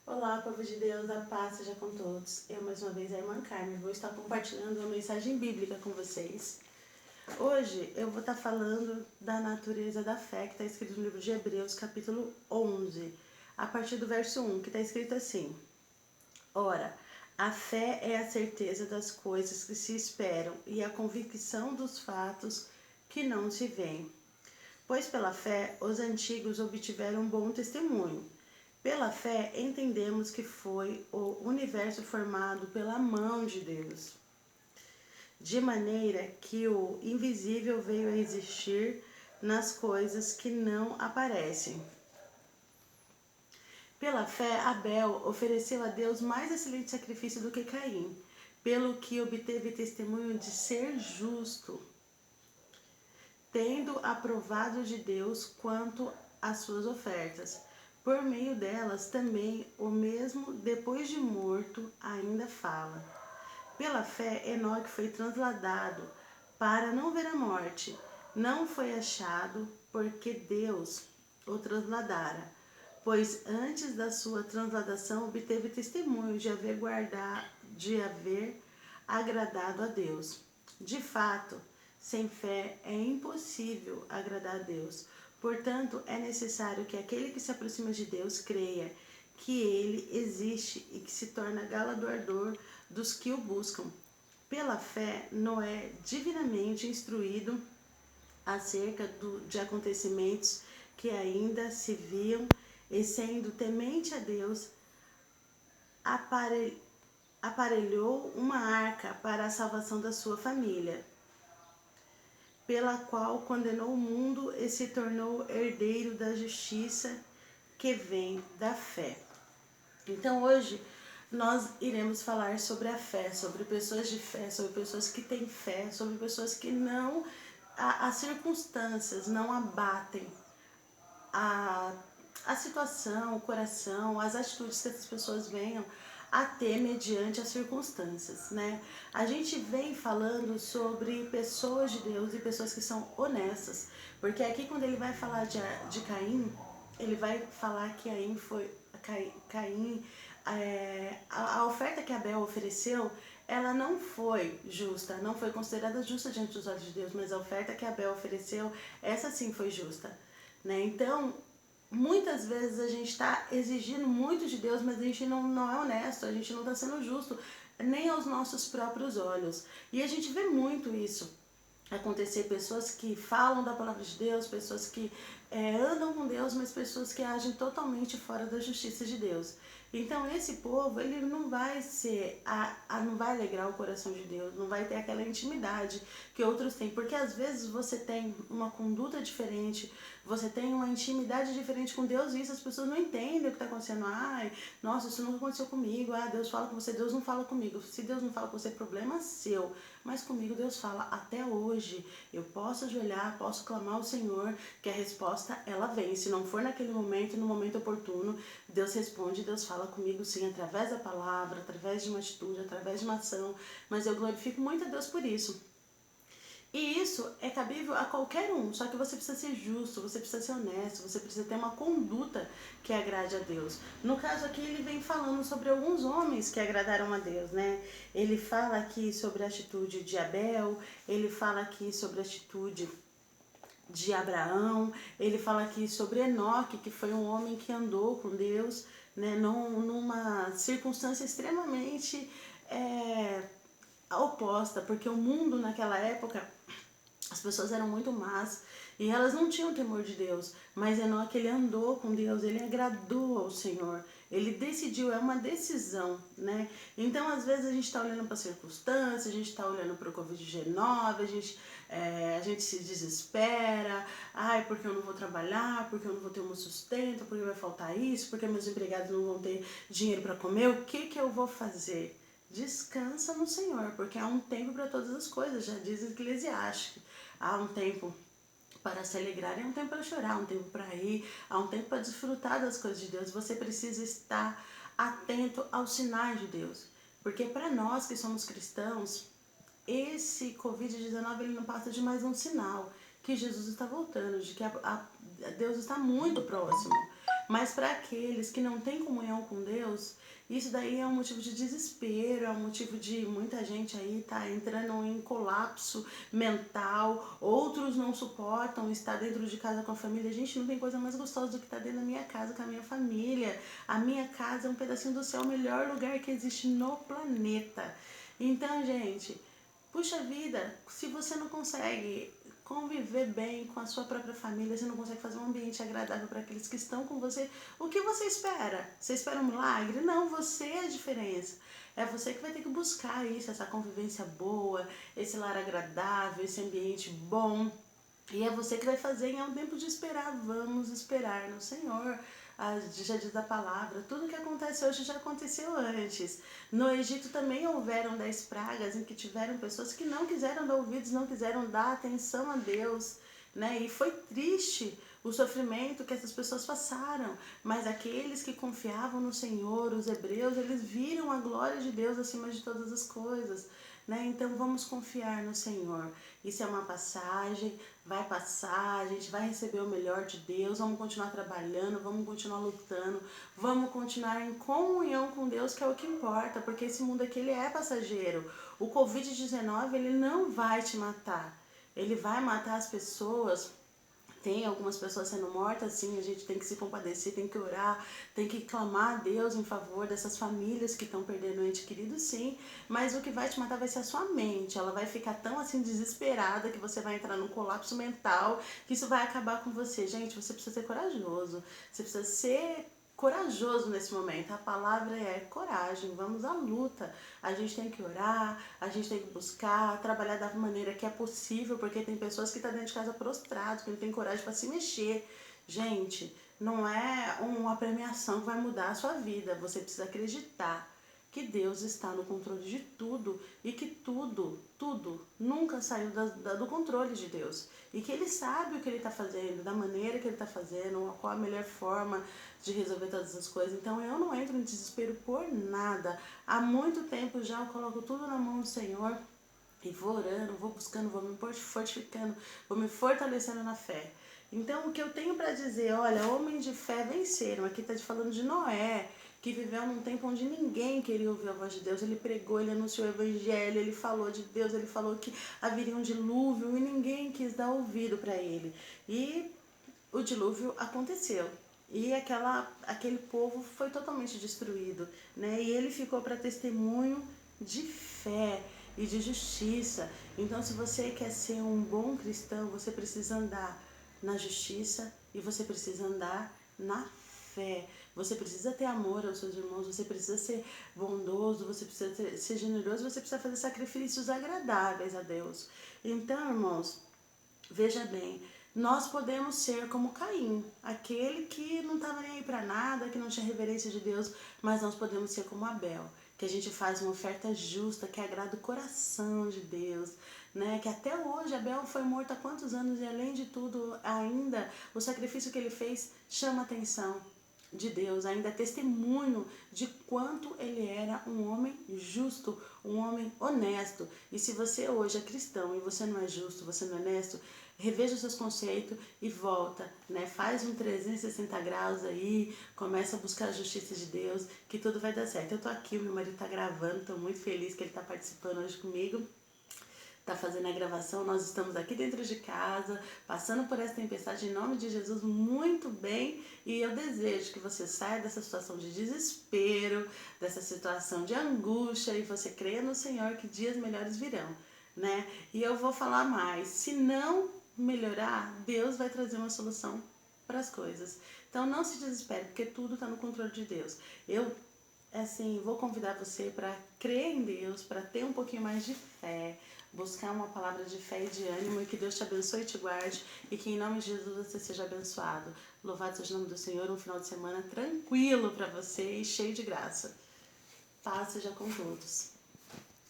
Olá, povo de Deus, a paz seja com todos. Eu, mais uma vez, a irmã Carmen, vou estar compartilhando uma mensagem bíblica com vocês. Hoje eu vou estar falando da natureza da fé, que está escrito no livro de Hebreus, capítulo 11, a partir do verso 1, que está escrito assim: Ora, a fé é a certeza das coisas que se esperam e a convicção dos fatos que não se veem. Pois pela fé os antigos obtiveram um bom testemunho. Pela fé entendemos que foi o universo formado pela mão de Deus, de maneira que o invisível veio a existir nas coisas que não aparecem. Pela fé, Abel ofereceu a Deus mais excelente sacrifício do que Caim, pelo que obteve testemunho de ser justo, tendo aprovado de Deus quanto às suas ofertas. Por meio delas também o mesmo, depois de morto, ainda fala. Pela fé, Enoque foi transladado para não ver a morte. Não foi achado porque Deus o transladara, pois antes da sua transladação obteve testemunho de haver agradado a Deus. De fato, sem fé é impossível agradar a Deus. Portanto, é necessário que aquele que se aproxima de Deus creia que ele existe e que se torna galardoador dos que o buscam. Pela fé, Noé, divinamente instruído acerca de acontecimentos que ainda se viam, e sendo temente a Deus, aparelhou uma arca para a salvação da sua família, pela qual condenou o mundo e se tornou herdeiro da justiça que vem da fé. Então hoje nós iremos falar sobre a fé, sobre pessoas de fé, sobre pessoas que têm fé, sobre pessoas que não, as circunstâncias não abatem a, a situação, o coração, as atitudes que essas pessoas venham a ter mediante as circunstâncias, né? A gente vem falando sobre pessoas de Deus e pessoas que são honestas, porque aqui quando ele vai falar de Caim, ele vai falar que Caim, a oferta que Abel ofereceu, ela não foi justa, não foi considerada justa diante dos olhos de Deus, mas a oferta que Abel ofereceu, essa sim foi justa, né? Então, muitas vezes a gente está exigindo muito de Deus, mas a gente não é honesto, a gente não está sendo justo nem aos nossos próprios olhos. E a gente vê muito isso acontecer, pessoas que falam da palavra de Deus, pessoas que andam com Deus, mas pessoas que agem totalmente fora da justiça de Deus. Então esse povo, ele não vai ser, não vai alegrar o coração de Deus, não vai ter aquela intimidade que outros têm, porque às vezes você tem uma conduta diferente, você tem uma intimidade diferente com Deus e isso as pessoas não entendem o que está acontecendo. Ai, nossa, isso nunca aconteceu comigo, Deus fala com você, Deus não fala comigo. Se Deus não fala com você, problema seu, mas comigo Deus fala até hoje. Eu posso ajoelhar, posso clamar ao Senhor, que a resposta ela vem. Se não for naquele momento, no momento oportuno, Deus responde, Deus fala comigo sim, através da palavra, através de uma atitude, através de uma ação, mas eu glorifico muito a Deus por isso. E isso é cabível a qualquer um, só que você precisa ser justo, você precisa ser honesto, você precisa ter uma conduta que agrade a Deus. No caso aqui ele vem falando sobre alguns homens que agradaram a Deus, né? Ele fala aqui sobre a atitude de Abel, ele fala aqui sobre a atitude de Abraão, ele fala aqui sobre Enoque, que foi um homem que andou com Deus, né, numa circunstância extremamente oposta, porque o mundo naquela época, as pessoas eram muito más e elas não tinham temor de Deus, mas Enoque ele andou com Deus, ele agradou ao Senhor, ele decidiu, é uma decisão, né? Então às vezes a gente está olhando para a circunstância, a gente está olhando para o Covid-19, a gente se desespera, porque eu não vou trabalhar, porque eu não vou ter um sustento, porque vai faltar isso, porque meus empregados não vão ter dinheiro para comer, o que eu vou fazer? Descansa no Senhor, porque há um tempo para todas as coisas, já diz Eclesiastes. Há um tempo para se alegrar, há um tempo para chorar, há um tempo para rir, há um tempo para desfrutar das coisas de Deus. Você precisa estar atento aos sinais de Deus, porque para nós que somos cristãos, esse Covid-19 ele não passa de mais um sinal que Jesus está voltando, de que Deus está muito próximo. Mas para aqueles que não têm comunhão com Deus, isso daí é um motivo de desespero, é um motivo de muita gente aí tá entrando em colapso mental, outros não suportam estar dentro de casa com a família. Gente, não tem coisa mais gostosa do que estar dentro da minha casa com a minha família. A minha casa é um pedacinho do céu, o melhor lugar que existe no planeta. Então, gente, puxa vida, se você não consegue conviver bem com a sua própria família, você não consegue fazer um ambiente agradável para aqueles que estão com você, o que você espera? Você espera um milagre? Não, você é a diferença. É você que vai ter que buscar isso, essa convivência boa, esse lar agradável, esse ambiente bom. E é você que vai fazer, e é um tempo de esperar. Vamos esperar no Senhor. Já diz a palavra, tudo que acontece hoje já aconteceu antes. No Egito também houveram 10 pragas em que tiveram pessoas que não quiseram dar ouvidos, não quiseram dar atenção a Deus, né? E foi triste o sofrimento que essas pessoas passaram, mas aqueles que confiavam no Senhor, os hebreus, eles viram a glória de Deus acima de todas as coisas, né? Então vamos confiar no Senhor. Isso é uma passagem, vai passar, a gente vai receber o melhor de Deus, vamos continuar trabalhando, vamos continuar lutando, vamos continuar em comunhão com Deus, que é o que importa, porque esse mundo aqui ele é passageiro. O Covid-19 ele não vai te matar, ele vai matar as pessoas. Tem algumas pessoas sendo mortas, sim, a gente tem que se compadecer, tem que orar, tem que clamar a Deus em favor dessas famílias que estão perdendo um ente querido, sim, mas o que vai te matar vai ser a sua mente, ela vai ficar tão assim desesperada que você vai entrar num colapso mental, que isso vai acabar com você. Gente, você precisa ser corajoso, você precisa ser corajoso nesse momento. A palavra é coragem, vamos à luta. A gente tem que orar, a gente tem que buscar, trabalhar da maneira que é possível, porque tem pessoas que estão dentro de casa prostrados, que não tem coragem para se mexer. Gente, não é uma premiação que vai mudar a sua vida, você precisa acreditar que Deus está no controle de tudo e que tudo nunca saiu do controle de Deus. E que Ele sabe o que Ele está fazendo, da maneira que Ele está fazendo, qual a melhor forma de resolver todas as coisas. Então eu não entro em desespero por nada. Há muito tempo já eu coloco tudo na mão do Senhor e vou orando, vou buscando, vou me fortificando, vou me fortalecendo na fé. Então o que eu tenho para dizer, olha, homens de fé venceram. Aqui está falando de Noé, que viveu num tempo onde ninguém queria ouvir a voz de Deus. Ele pregou, ele anunciou o evangelho, ele falou de Deus, ele falou que haveria um dilúvio e ninguém quis dar ouvido para ele. E o dilúvio aconteceu. E aquele povo foi totalmente destruído, né? E ele ficou para testemunho de fé e de justiça. Então, se você quer ser um bom cristão, você precisa andar na justiça e você precisa andar na fé. Você precisa ter amor aos seus irmãos, você precisa ser bondoso, você precisa ser generoso, você precisa fazer sacrifícios agradáveis a Deus. Então, irmãos, veja bem, nós podemos ser como Caim, aquele que não estava nem aí para nada, que não tinha reverência de Deus, mas nós podemos ser como Abel, que a gente faz uma oferta justa, que agrada o coração de Deus, né? Que até hoje Abel foi morto há quantos anos e além de tudo, ainda o sacrifício que ele fez chama a atenção de Deus, ainda é testemunho de quanto ele era um homem justo, um homem honesto. E se você hoje é cristão e você não é justo, você não é honesto, reveja os seus conceitos e volta, né? Faz um 360 graus aí, começa a buscar a justiça de Deus, que tudo vai dar certo. Eu tô aqui, meu marido tá gravando, tô muito feliz que ele tá participando hoje comigo, tá fazendo a gravação. Nós estamos aqui dentro de casa, passando por essa tempestade em nome de Jesus muito bem, e eu desejo que você saia dessa situação de desespero, dessa situação de angústia, e você creia no Senhor que dias melhores virão, né? E eu vou falar mais, se não melhorar, Deus vai trazer uma solução para as coisas. Então não se desespere, porque tudo está no controle de Deus. Eu assim, vou convidar você para crer em Deus, para ter um pouquinho mais de fé, buscar uma palavra de fé e de ânimo, e que Deus te abençoe e te guarde, e que em nome de Jesus você seja abençoado. Louvado seja o nome do Senhor, um final de semana tranquilo para você e cheio de graça. Paz seja com todos.